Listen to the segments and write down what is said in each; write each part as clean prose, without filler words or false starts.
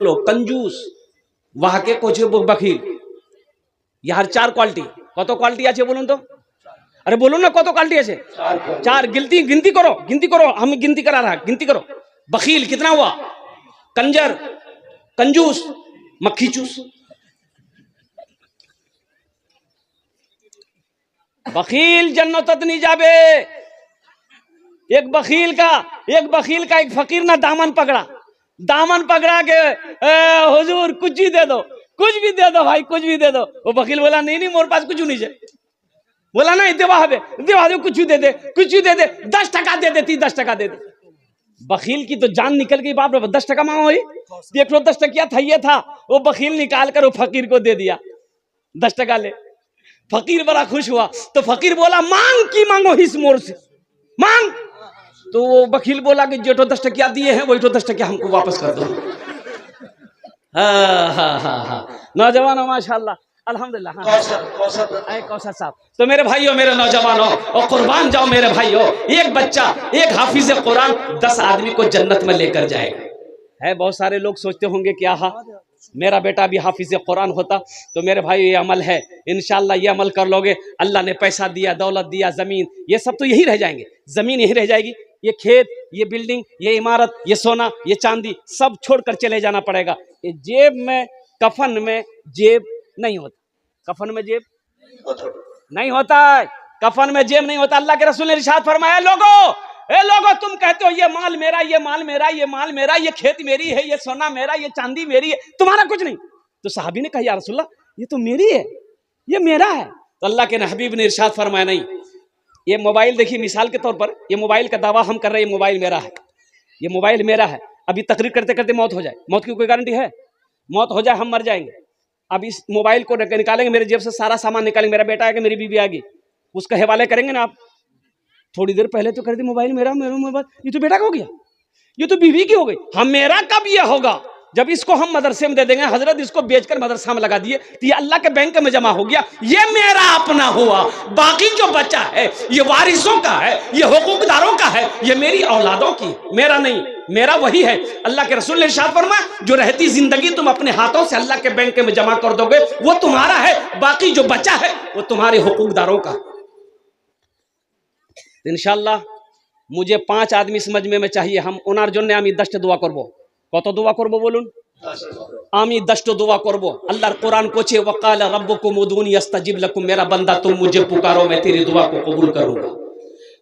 लो कंजूस वहां के कोचे बखिल यार चार क्वालिटी কত কোয়ালিটি আছে বলুন তো अरे बोलो ना কত क्वालिटी আছে चार गिनती करो हम गिनती करा रहा गिनती करो बखील कितना हुआ कंजर कंजूस मक्खी चूस बखील जन्नत नहीं जाबे एक बखील का एक फकीर ना दामन पकड़ा के हुजूर कुछ भी दे दो भाई कुछ भी दे दो। वो बखील बोला नहीं मोर पास कुछ नहीं है। बोला नहीं देवा कुछ दे दे 10 टका दे देती 10 टका दे दे। बखील की तो जान निकल गई बाप रे 10 टका मांगो हुई 110 टकिया था ये था। वो बखील निकाल कर वो फकीर को दे दिया 10 टका ले। फकीर बड़ा खुश हुआ तो फकीर बोला मांगो हिस मोर से मांग। तो वो बखील बोला कि जो 10 टकिया दिए हैं वही 10 टकिया हमको वापस कर दो। हाँ नौजवानों माशाल्लाह अल्हम्दुलिल्लाह। कौसर साहब तो मेरे भाइयों मेरे नौजवानों और कुर्बान जाओ मेरे भाइयों। एक बच्चा एक हाफिज कुरान 10 आदमी को जन्नत में लेकर जाएगा। है बहुत सारे लोग सोचते होंगे कि आहा मेरा बेटा भी हाफिज कुरान होता तो मेरे भाई ये अमल है इंशाल्लाह ये अमल कर लोगे। अल्लाह ने पैसा दिया दौलत दिया जमीन ये सब तो यही रह जाएंगे। जमीन यही रह जाएगी ये खेत ये बिल्डिंग ये इमारत ये सोना ये चांदी सब छोड़कर चले जाना पड़ेगा। ये जेब में कफन में जेब नहीं होता। कफन में जेब नहीं होता है। कफन में जेब नहीं होता। अल्लाह के रसूल ने इरशाद फरमाया लोगो तुम कहते हो ये माल मेरा ये खेत मेरी है ये सोना मेरा ये चांदी मेरी है तुम्हारा कुछ नहीं। तो सहाबी ने कहा या रसूलल्लाह ये तो मेरी है ये मेरा है। तो अल्लाह के हबीब ने इरशाद फरमाया नहीं ये मोबाइल देखिए मिसाल के तौर पर ये मोबाइल का दावा हम कर रहे हैं मोबाइल मेरा है ये मोबाइल मेरा है। अभी तकरीर करते करते मौत हो जाए मौत की कोई गारंटी है? मौत हो जाए हम मर जाएंगे। अब इस मोबाइल को निकालेंगे मेरे जेब से सारा सामान निकालेंगे मेरा बेटा आएगा मेरी बीवी आएगी उसका हवाले करेंगे ना आप। थोड़ी देर पहले तो कर दी मोबाइल मेरा मोबाइल ये तो बेटा का हो गया ये तो बीवी की हो गई। हम मेरा कब ये होगा जब इसको हम मदरसे में दे देंगे हजरत इसको बेचकर मदरसा में लगा दिए तो ये अल्लाह के बैंक में जमा हो गया ये मेरा अपना हुआ। बाकी जो बचा है ये वारिसों का है ये हुकूकदारों का है ये मेरी औलादों की मेरा नहीं मेरा वही है। अल्लाह के रसूल ने इरशाद फरमाया जो रहती जिंदगी तुम अपने हाथों से अल्लाह के बैंक में जमा कर दोगे वो तुम्हारा है बाकी जो बचा है वो तुम्हारे हुकूकदारों का। इंशाल्लाह मुझे 5 आदमी समझ में चाहिए हम उनार जन्य आमी 10 दुआ करबो। কত দোয়া করব বলুন? আমি 10 দোয়া করব। আল্লাহর কোরআন কোচে ওয়াকাল রব্বুকুম উদুনি ইস্তাজিব লাকুম मेरा बंदा तुम मुझे पुकारो मैं तेरी दुआ को कबूल करूंगा।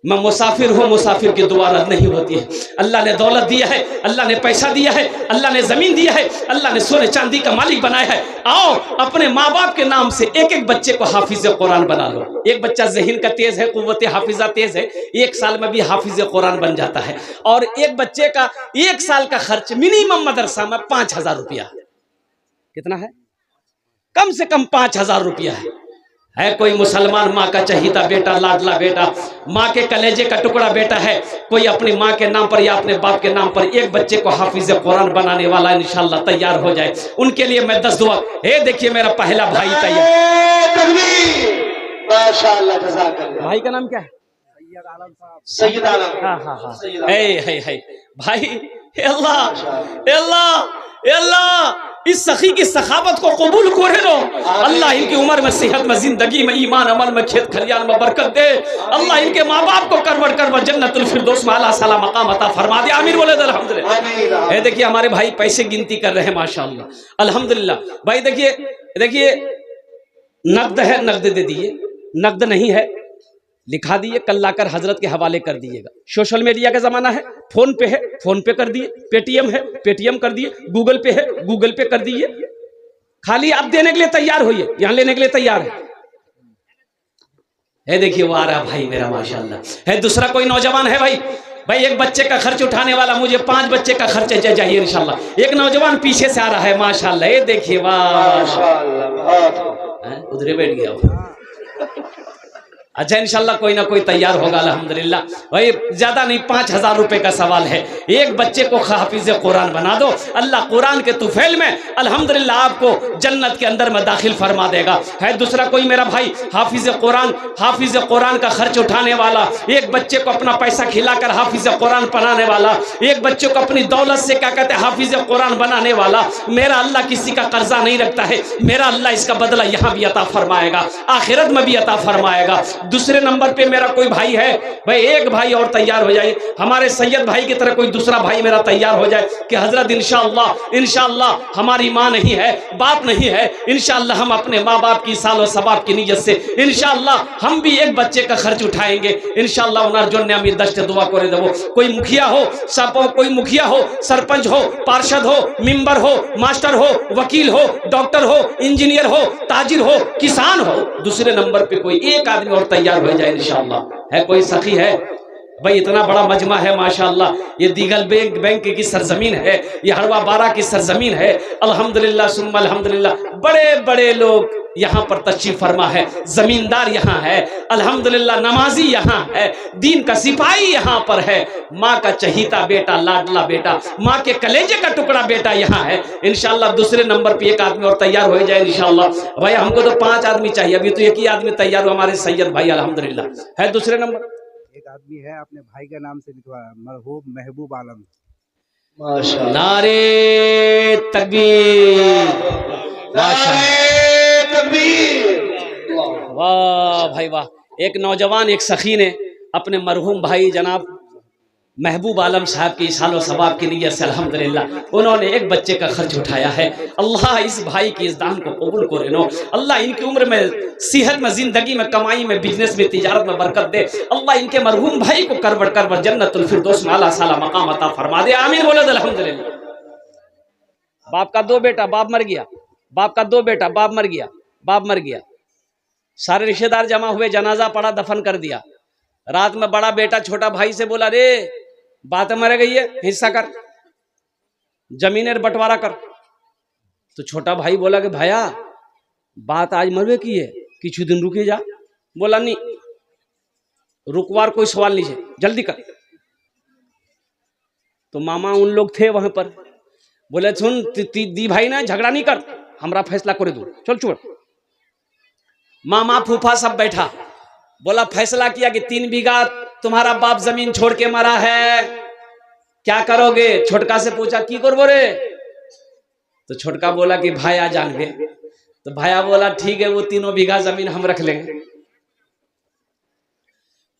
मैं मुसाफिर हूँ मुसाफिर की दुआ रद्द नहीं होती है। अल्लाह ने दौलत दिया है अल्लाह ने पैसा दिया है अल्लाह ने जमीन दिया है अल्लाह ने सोने चांदी का मालिक बनाया है। आओ अपने माँ बाप के नाम से एक बच्चे को हाफिज कुरान बना लो। एक बच्चा ज़हन का तेज है कुव्वत हाफिजा तेज है 1 साल में भी हाफिज कुरान बन जाता है। और एक बच्चे का 1 साल का खर्च मिनिमम मदरसा में 5000 रुपया कितना है? कम से कम 5000 रुपया है। कोई मुसलमान माँ का चहीता बेटा लाडला बेटा माँ के कलेजे का टुकड़ा बेटा है कोई अपनी माँ के नाम पर या अपने बाप के नाम पर एक बच्चे को हाफिज कुरान बनाने वाला इंशाल्लाह तैयार हो जाए उनके लिए मैं 10 दुआ। देखिए मेरा पहला भाई तैयार माशाअल्लाह जज़ाकल्लाह। भाई का नाम क्या है? सैयद आलम। हाँ भाई अल्लाह इस सखी की सखावत को कबूल करे लो। अल्लाह इनकी उम्र में सेहत में जिंदगी में ईमान अमल में खेत खलियान में बरकत दे। अल्लाह इनके माँ बाप को करवट जन्नतुल फिरदौस में आला साला मकाम अता फरमा दे। आमीन बोले अल्हम्दुलिल्लाह। देखिए हमारे भाई पैसे गिनती कर रहे हैं माशाअल्लाह अल्हम्दुलिल्लाह। भाई देखिए नकद है नकद दे दिए नकद नहीं है लिखा दिए कल लाकर हजरत के हवाले कर दिएगा। सोशल मीडिया का जमाना है फोन पे है फोन पे कर दिए पेटीएम है पेटीएम कर दिए गूगल पे है गूगल पे कर दिए। खाली आप देने के लिए तैयार होइए यहाँ लेने के लिए तैयार है। देखिए वो आ रहा भाई मेरा माशाअल्लाह है। दूसरा कोई नौजवान है भाई एक बच्चे का खर्च उठाने वाला मुझे 5 बच्चे का खर्च चाहिए इंशाल्लाह। एक नौजवान पीछे से आ रहा है माशाअल्लाह। ये देखिए वाह उधरे बैठ गया अच्छा इंशाल्लाह कोई ना कोई तैयार होगा अल्हम्दुलिल्लाह। भाई ज्यादा नहीं, 5000 रुपए का सवाल है। एक बच्चे को हाफिज कुरान बना दो, अल्लाह कुरान के तुफैल में अल्हम्दुलिल्लाह आपको जन्नत के अंदर में दाखिल फरमा देगा। है दूसरा कोई मेरा भाई हाफिज कुरान का खर्च उठाने वाला, एक बच्चे को अपना पैसा खिलाकर हाफिज कुरान बनाने वाला, एक बच्चे को अपनी दौलत से क्या कहते हैं हाफिज कुरान बनाने वाला, मेरा अल्लाह किसी का कर्जा नहीं रखता है। मेरा अल्लाह इसका बदला यहाँ भी अता फरमाएगा, आखिरत में भी अता फरमाएगा। दूसरे नंबर पे मेरा कोई भाई है, भाई एक भाई और तैयार हो जाए, हमारे सैयद भाई की तरह कोई दूसरा भाई मेरा तैयार हो जाए कि हजरत इंशाअल्लाह हमारी माँ नहीं है, बाप नहीं है, इंशाअल्लाह हम अपने माँ बाप की सालो सबाब की नीयत से इंशाअल्लाह हम भी एक बच्चे का खर्च उठाएंगे इंशाअल्लाह। उनार जो ने दस्ट दुआ करे देवो। कोई मुखिया हो, कोई मुखिया हो, सरपंच हो, पार्षद हो, मेंबर हो, मास्टर हो, वकील हो, डॉक्टर हो, इंजीनियर हो, ताजिर हो, किसान हो, दूसरे नंबर पे कोई एक आदमी और तैयार हो जाए इंशाअल्लाह। है कोई सखी है भाई? इतना बड़ा मजमा है माशाअल्लाह। ये दीगल बैंक की सरजमीन है, ये हड़वा बारा की सरजमीन है। अल्हम्दुलिल्लाह सुम्मा अल्हम्दुलिल्लाह, बड़े बड़े लोग यहाँ पर तशरीफ फरमा है, जमींदार यहाँ है, अल्हम्दुलिल्लाह नमाजी यहाँ है, दीन का सिपाही यहाँ पर है, माँ का चहीता बेटा, लाडला बेटा, माँ के कलेजे का टुकड़ा बेटा यहाँ है इंशाअल्लाह। दूसरे नंबर पे एक आदमी और तैयार हो जाए इंशाअल्लाह। भाई हमको तो 5 आदमी चाहिए, अभी तो एक ही आदमी तैयार हो, हमारे सैयद भाई अल्हम्दुलिल्लाह। है दूसरे नंबर एक आदमी है अपने भाई के नाम से लिखवाया, मरहूम महबूब आलम। माशाअल्लाह, नारे तकबीर, नारे तकबीर, वाह भाई वाह। एक नौजवान एक सखी ने अपने मरहूम भाई जनाब महबूब आलम साहब की सालो सवाब की नीयत से अल्हम्दुलिल्लाह उन्होंने एक बच्चे का खर्च उठाया है। अल्लाह इस भाई की इस दान को कबूल करे नो, अल्लाह इनकी उम्र में, सेहत में, जिंदगी में, कमाई में, बिजनेस में, तिजारत में बरकत दे। अल्लाह इनके मरहूम भाई को करबड़ जन्नतुल फिरदौस में आला साला मकाम अता फरमा दे, आमीन बोलो अल्हम्दुलिल्लाह। बाप का 2 बेटा, बाप मर गया, बाप का 2 बेटा, बाप मर गया, बाप मर गया, सारे रिश्तेदार जमा हुए, जनाजा पड़ा, दफन कर दिया। रात में बड़ा बेटा छोटा भाई से बोला, रे बात मर गई है, हिस्सा कर, जमीनेर बंटवारा कर। तो छोटा भाई बोला कि भाया बात आज मरवे की है, किछु दिन रुके जा। बोला नहीं रुकवार कोई सवाल नहीं है, जल्दी कर। तो मामा उन लोग थे वहां पर, बोले सुन दी भाई ना झगड़ा नहीं कर, हमरा फैसला करे दो, चल छोड़। मामा फूफा सब बैठा, बोला फैसला किया कि 3 बीघा तुम्हारा बाप जमीन छोड़ के मरा है, क्या करोगे? छोटका से पूछा की करबो रे? तो छोटका बोला कि भाया जानबे। तो भाया बोला ठीक है, वो 3 बीघा जमीन हम रख लेंगे।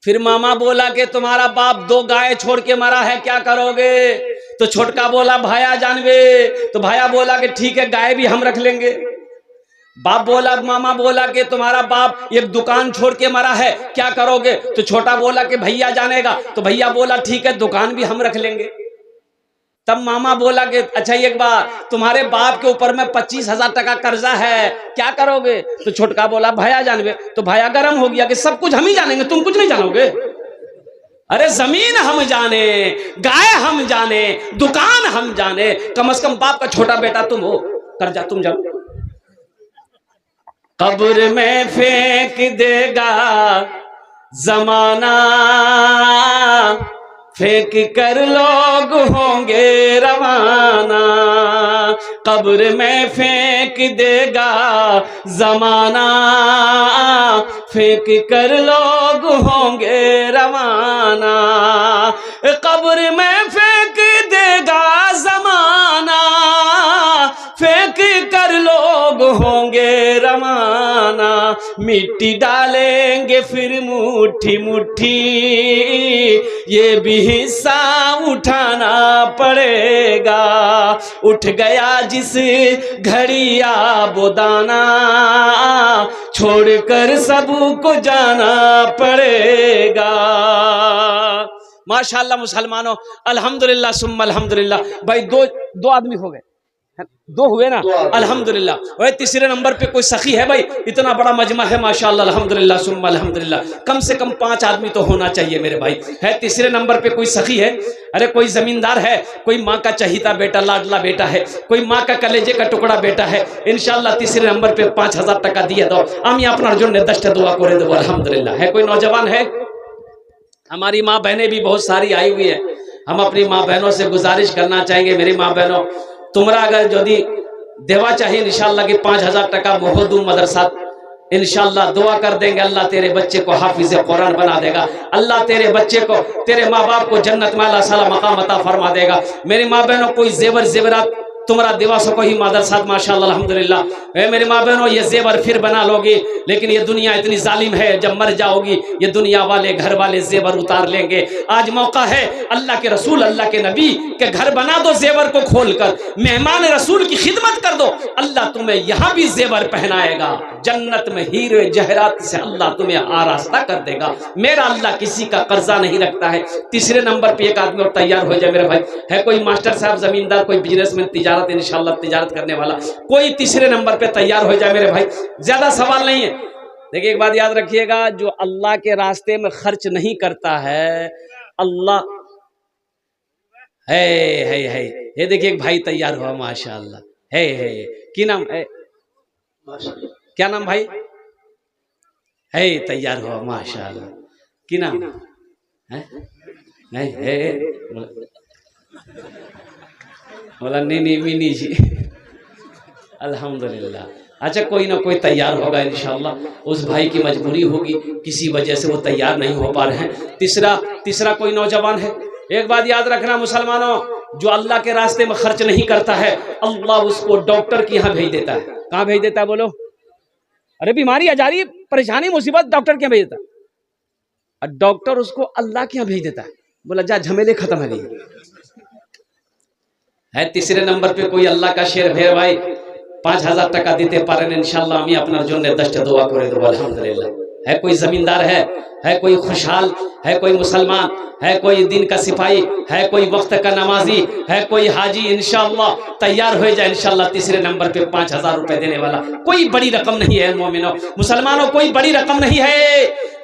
फिर मामा बोला कि तुम्हारा बाप 2 गाय छोड़ के मरा है, क्या करोगे? तो छोटका बोला भाया जानबे। तो भाया बोला कि ठीक है, गाय भी हम रख लेंगे। बाप बोला, मामा बोला कि तुम्हारा बाप एक दुकान छोड़ के मरा है, क्या करोगे? तो छोटा बोला कि भैया जानेगा। तो भैया बोला ठीक है, दुकान भी हम रख लेंगे। तब मामा बोला कि अच्छा एक बार, तुम्हारे बाप के ऊपर में 25,000 टका कर्जा है, क्या करोगे? तो छोटका बोला भैया जानबे। तो भैया गर्म हो गया कि सब कुछ हम ही जानेंगे, तुम कुछ नहीं जानोगे। अरे जमीन हम जाने, गाय हम जाने, दुकान हम जाने, कम से कम बाप का छोटा बेटा तुम हो, कर्जा तुम जानो। कब्र में फेंक देगा जमाना, फेंक कर लोग होंगे रवाना। कब्र में फेंक देगा जमाना, फेंक कर लोग होंगे रवाना। कब्र में फेंक देगा जमाना, फेंक कर लोग होंगे रवाना। मिट्टी डालेंगे फिर मुट्ठी मुट्ठी, ये भी हिस्सा उठाना पड़ेगा। उठ गया जिस घड़िया वो दाना, छोड़कर सबको जाना पड़ेगा। माशाअल्लाह मुसलमानों, अल्हम्दुलिल्लाह सुम्मा अल्हम्दुलिल्लाह। भाई दो आदमी हो गए, दो हुए ना, अल्हम्दुलिल्लाह। वही तीसरे नंबर पे कोई सखी है भाई, इतना बड़ा मजमा है माशाअल्लाह, अल्हम्दुलिल्लाह सुम्मा अल्हम्दुलिल्लाह, कम से कम 5 आदमी तो होना चाहिए मेरे भाई। है तीसरे नंबर पे कोई सखी है, अरे कोई जमींदार है, कोई माँ का चहीता बेटा लाडला बेटा है, कोई माँ का कलेजे का टुकड़ा बेटा है, इंशाल्लाह तीसरे नंबर पे 5000 टाका दिए दो। আমি আপনার জন্য 10টা दुआ করে দেব अल्हम्दुलिल्लाह। है कोई नौजवान है? हमारी माँ बहनें भी बहुत सारी आई हुई है, हम अपनी माँ बहनों से गुजारिश करना चाहेंगे, मेरी माँ बहनों तुमरा अगर यदि देवा चाहिए इंशाल्लाह कि 5000 टाका मोहदू मदरसा इंशाल्लाह दुआ कर देंगे, अल्लाह तेरे बच्चे को हाफिज कुरान बना देगा, अल्लाह तेरे बच्चे को तेरे माँ बाप को जन्नत में अल्लाह सला मकाम अता फरमा देगा। मेरी माँ बहनों कोई जेवर जेवरात तुम्हारा दिवासों को ही मादरसा माशाअल्लाह अल्हम्दुलिल्लाह। मेरी माँ बहनों ये जेवर फिर बना लोगी, लेकिन ये दुनिया इतनी जालिम है, जब मर जाओगी ये दुनिया वाले घर वाले जेवर उतार लेंगे। आज मौका है, अल्लाह के रसूल अल्लाह के नबी के घर बना दो जेवर को खोलकर, मेहमान रसूल की खिदमत कर दो, अल्लाह तुम्हें यहाँ भी जेवर पहनाएगा, जन्नत में हीरे जहरात से अल्लाह तुम्हें आरास्ता कर देगा। मेरा अल्लाह किसी का कर्जा नहीं रखता है। तीसरे नंबर पे एक आदमी और तैयार हो जाए मेरे भाई। है कोई मास्टर साहब, जमींदार, कोई बिजनेसमैन, तिजारत इंशाल्लाह तिजारत करने वाला, कोई तीसरे नंबर पे तैयार हो जाए मेरे भाई। ज्यादा सवाल नहीं है। देखिए एक बात याद रखिएगा, जो अल्लाह के रास्ते में खर्च नहीं करता है अल्लाह है। ये देखिए एक भाई तैयार हुआ माशाअल्लाह। है की नाम है, क्या नाम भाई है? तैयार हुआ माशाअल्लाह, की नाम है? बोला नहीं मिनी जी अल्हम्दुलिल्लाह। अच्छा कोई ना कोई तैयार होगा इंशाअल्लाह। उस भाई की मजबूरी होगी, किसी वजह से वो तैयार नहीं हो पा रहे हैं। तीसरा कोई नौजवान है। एक बात याद रखना मुसलमानों, जो अल्लाह के रास्ते में खर्च नहीं करता है अल्लाह उसको डॉक्टर के यहाँ भेज देता है। कहाँ भेज देता है बोलो? अरे बीमारी आ जा रही है, परेशानी मुसीबत, डॉक्टर के यहाँ भेज देता है। डॉक्टर उसको अल्लाह के यहाँ भेज देता है, बोला जा झमेले खत्म है नहीं। है तीसरे नंबर पे कोई अल्लाह का शेर भेर भाई, 5000 টাকা দিতে পারেন इंशाल्लाह আমি আপনার জন্য 10টা দোয়া করে দেব अल्हम्दुलिल्लाह। है कोई जमींदार है कोई खुशहाल, है कोई मुसलमान, है कोई दिन का सिपाही, है कोई वक्त का नमाजी, है कोई हाजी, इंशाल्लाह तैयार हो जाए इंशाल्लाह। तीसरे नंबर पे 5000 रुपए देने वाला, कोई बड़ी रकम नहीं है मोमिनों मुसलमानों, कोई बड़ी रकम नहीं है।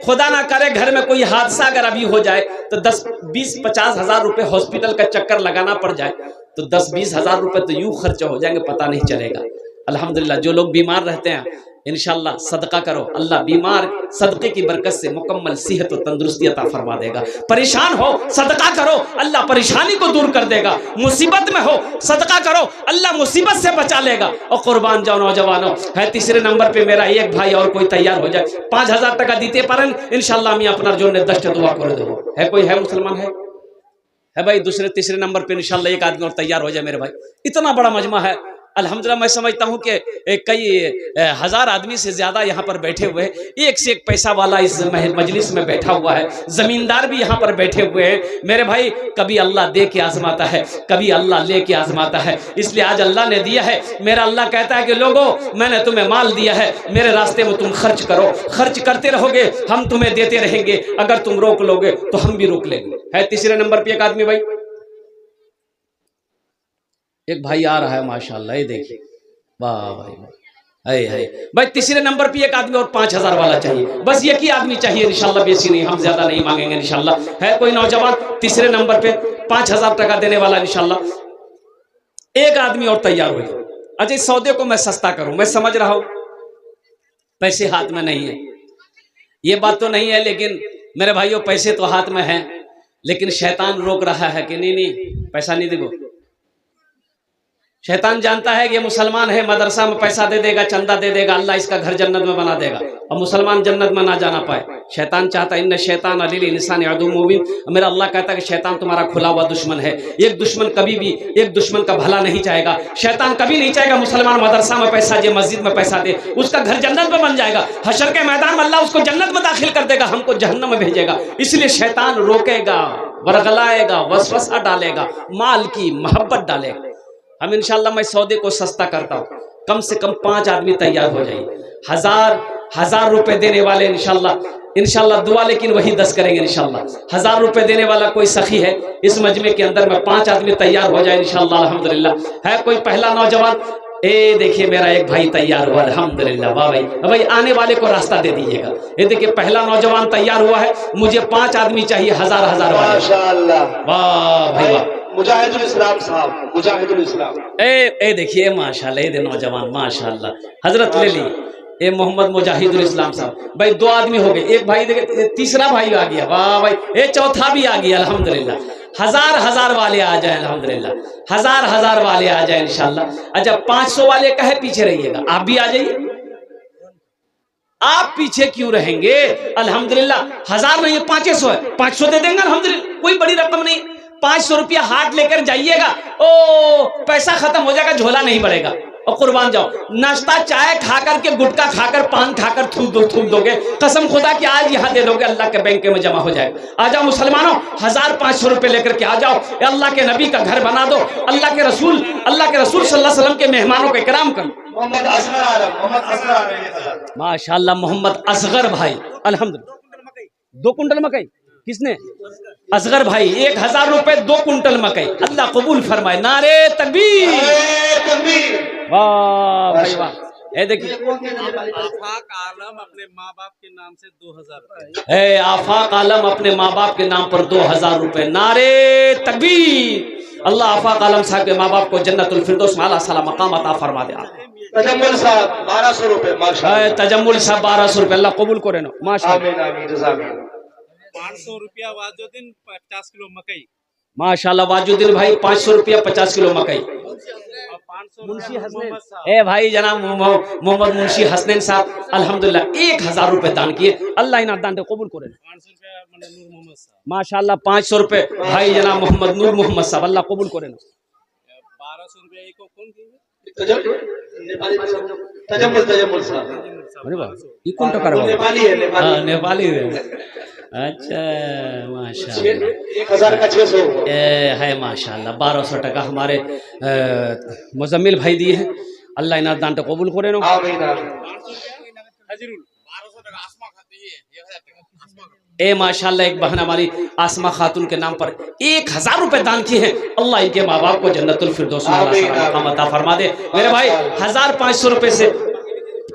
खुदा ना करे घर में कोई हादसा अगर अभी हो जाए तो 10, 20, 50 हजार रुपए हॉस्पिटल का चक्कर लगाना पड़ जाए तो 10-20 हजार रुपए तो यूं खर्च हो जाएंगे, पता नहीं चलेगा। अल्हम्दुलिल्लाह जो लोग बीमार रहते हैं इंशाल्लाह सदका करो, अल्लाह बीमार सदके की बरकत से मुकम्मल सेहत और तंदुरुस्ती अता फरमा देगा। परेशान हो सदका करो, अल्लाह परेशानी को दूर कर देगा। मुसीबत में हो सदका करो, अल्लाह मुसीबत से बचा लेगा। और कुर्बान जाओ नौजवानों। है तीसरे नंबर पे मेरा एक भाई और कोई तैयार हो जाए, 5000 টাকা দিতে পারেন इंशाल्लाह আমি আপনার জন্য 10টা दुआ করে দেব। है कोई है मुसलमान है भाई? तीसरे नंबर पे इंशाल्लाह एक आदमी और तैयार हो जाए मेरे भाई। इतना बड़ा मजमा है अल्हम्दुलिल्लाह। मैं समझता हूँ कि कई हजार आदमी से ज्यादा यहाँ पर बैठे हुए हैं, एक से एक पैसा वाला इस मजलिस में बैठा हुआ है, जमींदार भी यहाँ पर बैठे हुए हैं मेरे भाई। कभी अल्लाह दे के आजमाता है, कभी अल्लाह ले के आजमाता है, इसलिए आज अल्लाह ने दिया है। मेरा अल्लाह कहता है कि लोगों मैंने तुम्हें माल दिया है, मेरे रास्ते में तुम खर्च करो, खर्च करते रहोगे हम तुम्हें देते रहेंगे, अगर तुम रोक लोगे तो हम भी रोक लेंगे। है तीसरे नंबर पे एक आदमी भाई, एक भाई आ रहा है माशाअल्लाह, ये देखिए वाह भाई भाई। तीसरे नंबर पे एक आदमी और 5000 वाला चाहिए, बस एक ही आदमी चाहिए इंशाल्लाह, बेसी नहीं, हम ज्यादा नहीं मांगेंगे इंशाल्लाह। है कोई नौजवान तीसरे नंबर पे 5000 টাকা देने वाला इंशाल्लाह। एक आदमी और तैयार हो जाए। अच्छा इस सौदे को मैं सस्ता करूं, मैं समझ रहा हूं पैसे हाथ में नहीं है, ये बात तो नहीं है, लेकिन मेरे भाइयों पैसे तो हाथ में है, लेकिन शैतान रोक रहा है कि नहीं पैसा नहीं देगो। शैतान जानता है कि ये मुसलमान है, मदरसा में पैसा दे देगा, चंदा दे देगा, अल्लाह इसका घर जन्नत में बना देगा और मुसलमान जन्नत में ना जाना पाए। शैतान चाहता है, इन्ना शैतान अलील इंसान अदू मुबीन, मेरा अल्लाह कहता है कि शैतान तुम्हारा खुला हुआ दुश्मन है। एक दुश्मन कभी भी एक दुश्मन का भला नहीं चाहेगा। शैतान कभी नहीं चाहेगा मुसलमान मदरसा में पैसा दे, मस्जिद में पैसा दे, उसका घर जन्नत में बन जाएगा, हशर के मैदान में अल्लाह उसको जन्नत में दाखिल कर देगा, हमको जहन्नम में भेजेगा। इसलिए शैतान रोकेगा, वरगलाएगा, वसवसा डालेगा, माल की मोहब्बत डालेगा। हम इंशाल्लाह मैं सौदे को सस्ता करता हूँ, कम से कम 5 आदमी तैयार हो जाइए, 1000 रुपए देने वाले इंशाल्लाह इंशाल्लाह दुआ लेकिन वही 10 करेंगे इंशाल्लाह। 1000 रुपए देने वाला कोई सखी है इस मजमे के अंदर में 5 आदमी तैयार हो जाए इंशाल्लाह अल्हम्दुलिल्लाह। है कोई पहला नौजवान? ए देखिए मेरा एक भाई तैयार हुआ अल्हम्दुलिल्लाह। वाह भाई, भाई आने वाले को रास्ता दे दीजिएगा। ये देखिए पहला नौजवान तैयार हुआ है, मुझे 5 आदमी चाहिए 1000 वाले। माशाअल्लाह, वाह भाई वाह, मुजाहिदुल इस्लाम साहब, मुजाहिदुल इस्लाम। ए देखिए माशाल्लाह, ये नौजवान माशाल्लाह, हजरत ले ली ए मोहम्मद मुजाहिदुल इस्लाम साहब। भाई 2 आदमी हो गए, एक भाई देखिए, तीसरा भाई आ गया। वाह भाई, ये चौथा भी आ गया अल्हम्दुलिल्लाह। 1000 वाले आ जाए अल्हम्दुलिल्लाह, 1000 वाले आ जाए इंशाल्लाह। अच्छा 500 वाले कहे पीछे रहिएगा, आप भी आ जाइए। आप पीछे क्यों रहेंगे? अल्हम्दुलिल्लाह 1000 नहीं है 500 है, 500 दे देंगे अल्हम्दुलिल्लाह, कोई बड़ी रकम नहीं। 500 रुपया हाथ लेकर जाइएगा, ओ पैसा खत्म हो जाएगा, झोला नहीं बढ़ेगा और कुर्बान जाओ। नाश्ता चाय खा करके, गुटखा खाकर, पान खाकर थूक दोगे, कसम खुदा कि आज यहाँ दे दोगे, अल्लाह के बैंक में जमा हो जाएगा। आ जाओ मुसलमानों, 1500 रुपए लेकर के आ जाओ, अल्लाह के नबी का घर बना दो, अल्लाह के रसूल सल्लल्लाहु अलैहि वसल्लम के मेहमानों को इकराम करो। मोहम्मद असगर आलम, माशाल्लाह मोहम्मद असगर भाई अल्हम्दुलिल्लाह। 2 कुंटल मकई किसने? असगर भाई। 1000 रुपए 2 कुंटल मकई, अल्लाह कबूल फरमाए। नारे तकबीर, वाह भाई वाह। ये देखिए आफाक आलम अपने माँ बाप के नाम से 2000 है, आफाक आलम अपने माँ बाप के नाम पर 2000 रुपए। नारे तकबीर। अल्लाह आफाक आलम साहब के माँ बाप को जन्नतुल फिरदौस में आला साला मकाम अता फरमा दे। तजम्मुल साहब 1200 रुपए, माशाअल्लाह। तजम्मुल साहब 1200 रुपए, अल्लाह कबूल करे ना माशाअल्लाह। आमीन आमीन, जज़ाकल्लाह। 500 रुपया वाजुद्दीन 50 किलो मकई माशाल्लाह वाजुद्दीन भाई 500 रुपया 50 किलो मकई। और 500 मुंशी रुपया हसनैन, मोहम्मद साहब। ए भाई जनाब मोहम्मद मुंशी हसनैन साहब अल्हम्दुलिल्लाह 1000 रुपए दान किए, अल्लाह इन्हें दान दे कबूल करे। 500 रुपया मैंने नूर मोहम्मद साहब। माशाल्लाह 500 रुपए भाई जनाब मोहम्मद नूर मोहम्मद साहब, अल्लाह कबूल करे। 1200 रुपया एक को कौन दिए? तजम्मुल साहब, अरे वाह, ये कौन टकर है? नेपाली है, नेपाली। हाँ नेपाली है। अच्छा माशाल्लाह 1000 का 600 है माशाल्लाह। 1200 टका हमारे मुजम्मिल भाई दिए हैं, अल्लाह इन्हें दान तो कबूल करे। आमीन आमीन। हजरुल 1200 टका आसमा खाती है, 1000 टका आसमा। ए माशाल्लाह एक बहन हमारी आसमा खातून के नाम पर 1000 रुपए दान किए हैं, अल्लाह इनके माँ बाप को जन्नतुल फिरदौस में आला साला मकाम अता फरमा दे। मेरे भाई 1500 रुपए से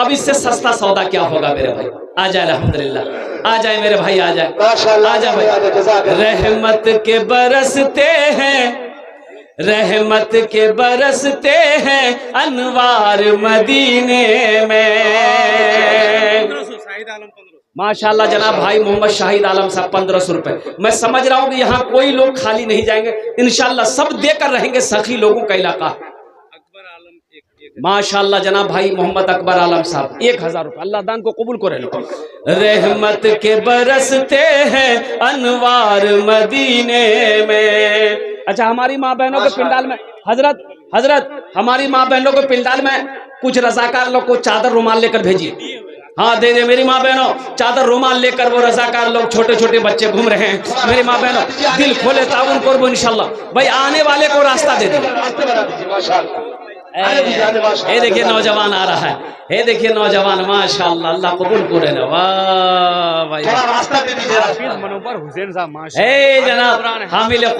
अब इससे सस्ता सौदा क्या होगा मेरे भाई? आ जाए अल्हम्दुलिल्लाह, आ जाए मेरे भाई, आ जाए, माशाअल्लाह, आ जाए भाई। रहमत के बरसते हैं, रहमत के बरसते हैं अनवार मदीने में। 1500 शाहिद आलम 1500। माशाल्लाह जनाब भाई मोहम्मद शाहिद आलम साहब 1500 रुपए। मैं समझ रहा हूँ कि यहाँ कोई लोग खाली नहीं जाएंगे, इंशाल्लाह सब देकर रहेंगे, सखी लोगों का इलाका। अकबर आलम एक माशाल्लाह जनाब भाई मोहम्मद अकबर आलम साहब 1000 रुपए, अल्लाह दान को कबूल करे। रहमत के बरसते हैं अनवार मदीने में। अच्छा हमारी माँ बहनों के पिंडाल में हजरत हमारी माँ बहनों के पिंडाल में कुछ रजाकार लोग को चादर रुमाल लेकर भेजिए। हाँ दे मेरी माँ बहनों, चादर रुमाल लेकर वो रजाकार लोग, छोटे छोटे बच्चे घूम रहे हैं। मेरी माँ बहनों दिल खोले ताउन करबो इंशाल्लाह। भाई आने वाले को रास्ता दे दे। ये देखिए नौजवान आ रहा है, ये देखिए नौजवान माशाल्लाह, अल्लाह कबूल करे ना। वाह भाई रास्ता दे दीजिए। मनोवर हुसैन साहब माशा जनाब हामिल कुरान।